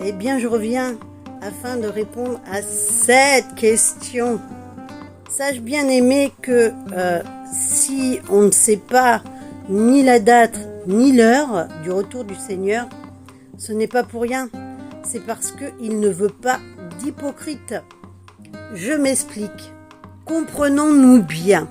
Eh bien, je reviens afin de répondre à cette question. Sache bien aimé que si on ne sait pas ni la date ni l'heure du retour du Seigneur, ce n'est pas pour rien. C'est parce qu'il ne veut pas d'hypocrite. Je m'explique. Comprenons-nous bien.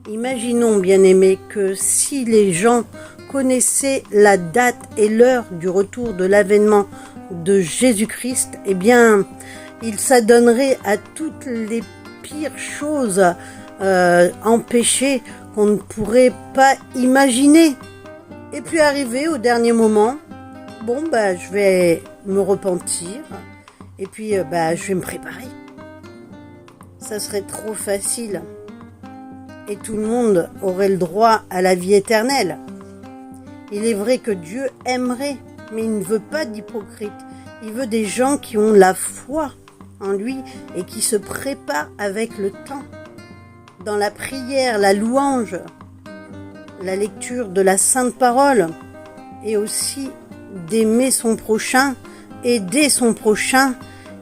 Imaginons, bien aimé, que si les gens connaissaient la date et l'heure du retour de l'avènement de Jésus-Christ, eh bien, ils s'adonneraient à toutes les pires choses en péché qu'on ne pourrait pas imaginer. Et puis arrivé au dernier moment, je vais me repentir et puis je vais me préparer. Ça serait trop facile. Et tout le monde aurait le droit à la vie éternelle. Il est vrai que Dieu aimerait, mais il ne veut pas d'hypocrites. Il veut des gens qui ont la foi en lui et qui se préparent avec le temps. Dans la prière, la louange, la lecture de la Sainte Parole, et aussi d'aimer son prochain, aider son prochain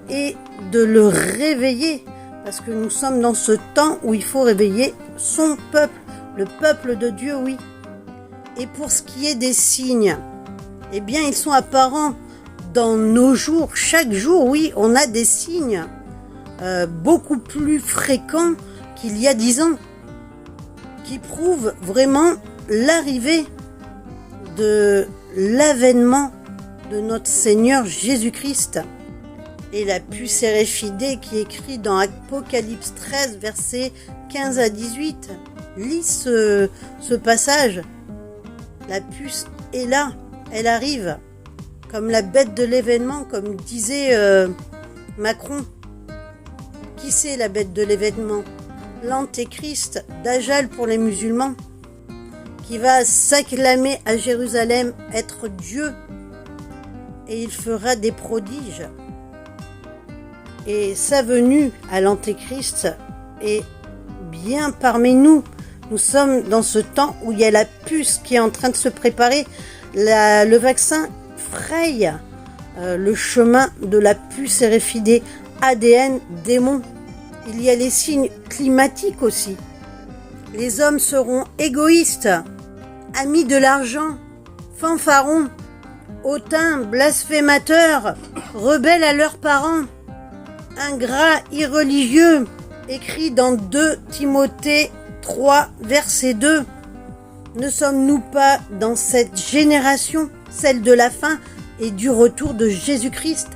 et de le réveiller. Parce que nous sommes dans ce temps où il faut réveiller son peuple, le peuple de Dieu, oui. Et pour ce qui est des signes, eh bien, ils sont apparents dans nos jours. Chaque jour, oui, on a des signes beaucoup plus fréquents qu'il y a 10 ans, qui prouvent vraiment l'arrivée de l'avènement de notre Seigneur Jésus-Christ. Et la puce RFID qui est écrit dans Apocalypse 13, versets 15 à 18. Lis ce passage. La puce est là, elle arrive, comme la bête de l'événement, comme disait Macron. Qui c'est la bête de l'événement? L'antéchrist, Dajjal pour les musulmans, qui va s'acclamer à Jérusalem être Dieu, et il fera des prodiges. Et sa venue à l'Antéchrist est bien parmi nous. Nous sommes dans ce temps où il y a la puce qui est en train de se préparer. Le vaccin fraye le chemin de la puce RFID, ADN, démon. Il y a les signes climatiques aussi. Les hommes seront égoïstes, amis de l'argent, fanfarons, hautains, blasphémateurs, rebelles à leurs parents, ingrats, irreligieux, écrit dans 2 Timothée 3, verset 2. Ne sommes-nous pas dans cette génération, celle de la fin et du retour de Jésus-Christ?